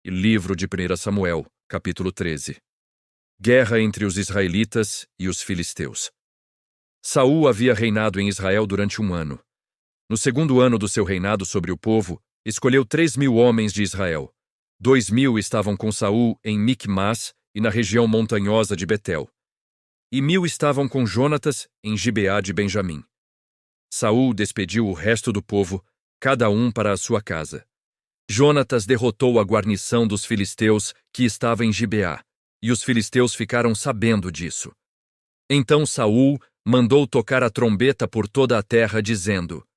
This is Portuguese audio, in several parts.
e livro de 1 Samuel, capítulo 13. Guerra entre os israelitas e os filisteus. Saul havia reinado em Israel durante 1 ano. No segundo ano do seu reinado sobre o povo, escolheu 3.000 homens de Israel. 2.000 estavam com Saul em Micmas e na região montanhosa de Betel. E 1.000 estavam com Jonatas em Gibeá de Benjamim. Saul despediu o resto do povo, cada um para a sua casa. Jonatas derrotou a guarnição dos filisteus que estava em Gibeá, e os filisteus ficaram sabendo disso. Então Saul mandou tocar a trombeta por toda a terra, dizendo: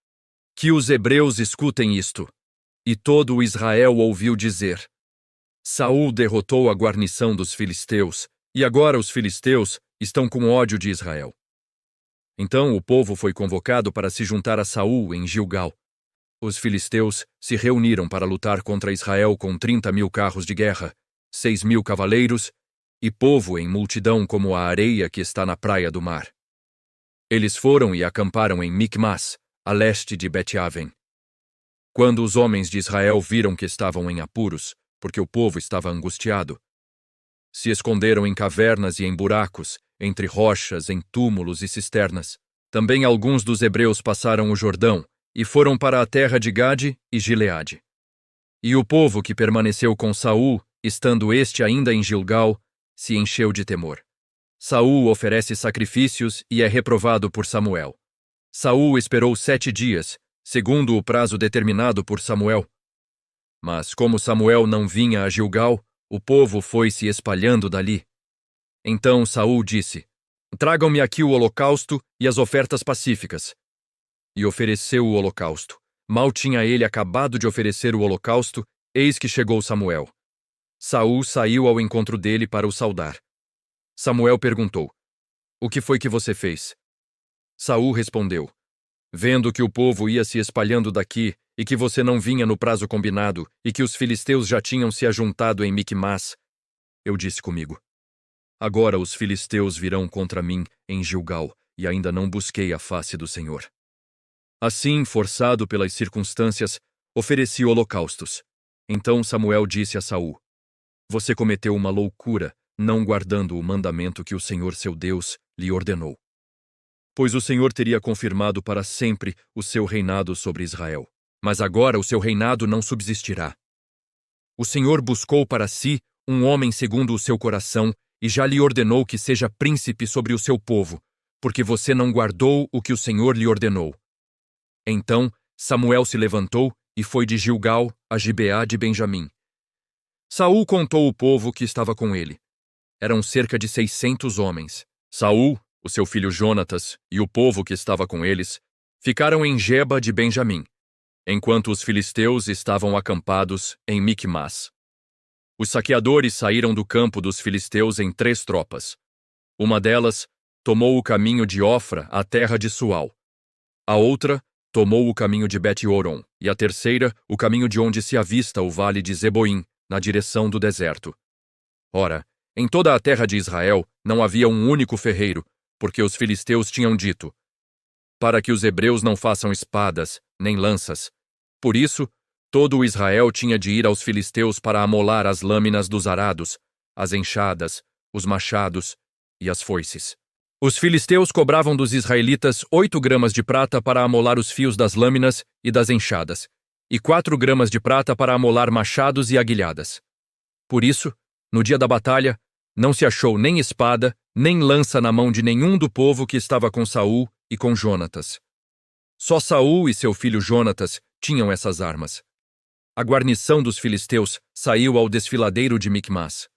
Que os hebreus escutem isto. E todo o Israel ouviu dizer: Saul derrotou a guarnição dos filisteus, e agora os filisteus estão com ódio de Israel. Então o povo foi convocado para se juntar a Saul em Gilgal. Os filisteus se reuniram para lutar contra Israel com 30.000 carros de guerra, 6.000 cavaleiros e povo em multidão como a areia que está na praia do mar. Eles foram e acamparam em Micmas, a leste de Bet-Aven. Quando os homens de Israel viram que estavam em apuros, porque o povo estava angustiado, se esconderam em cavernas e em buracos, entre rochas, em túmulos e cisternas. Também alguns dos hebreus passaram o Jordão e foram para a terra de Gade e Gileade. E o povo que permaneceu com Saul, estando este ainda em Gilgal, se encheu de temor. Saul oferece sacrifícios e é reprovado por Samuel. Saul esperou 7 dias, segundo o prazo determinado por Samuel. Mas como Samuel não vinha a Gilgal, o povo foi se espalhando dali. Então Saul disse: Tragam-me aqui o holocausto e as ofertas pacíficas. E ofereceu o holocausto. Mal tinha ele acabado de oferecer o holocausto, eis que chegou Samuel. Saul saiu ao encontro dele para o saudar. Samuel perguntou: O que foi que você fez? Saul respondeu: Vendo que o povo ia se espalhando daqui, e que você não vinha no prazo combinado, e que os filisteus já tinham se ajuntado em Micmas, eu disse comigo: Agora os filisteus virão contra mim em Gilgal, e ainda não busquei a face do Senhor. Assim, forçado pelas circunstâncias, ofereci holocaustos. Então Samuel disse a Saul: Você cometeu uma loucura, não guardando o mandamento que o Senhor seu Deus lhe ordenou. Pois o Senhor teria confirmado para sempre o seu reinado sobre Israel. Mas agora o seu reinado não subsistirá. O Senhor buscou para si um homem segundo o seu coração e já lhe ordenou que seja príncipe sobre o seu povo, porque você não guardou o que o Senhor lhe ordenou. Então Samuel se levantou e foi de Gilgal a Gibeá de Benjamim. Saul contou o povo que estava com ele. Eram cerca de 600 homens. Saul, o seu filho Jonatas e o povo que estava com eles ficaram em Geba de Benjamim, enquanto os filisteus estavam acampados em Micmas. Os saqueadores saíram do campo dos filisteus em 3 tropas. Uma delas tomou o caminho de Ofra à terra de Sual. A outra tomou o caminho de Bet-Horon, e a terceira o caminho de onde se avista o vale de Zeboim, na direção do deserto. Ora, em toda a terra de Israel não havia um único ferreiro, porque os filisteus tinham dito: Para que os hebreus não façam espadas, nem lanças. Por isso, todo o Israel tinha de ir aos filisteus para amolar as lâminas dos arados, as enxadas, os machados e as foices. Os filisteus cobravam dos israelitas 8 gramas de prata para amolar os fios das lâminas e das enxadas, e 4 gramas de prata para amolar machados e aguilhadas. Por isso, no dia da batalha, não se achou nem espada, nem lança na mão de nenhum do povo que estava com Saul e com Jonatas. Só Saul e seu filho Jonatas tinham essas armas. A guarnição dos filisteus saiu ao desfiladeiro de Micmas.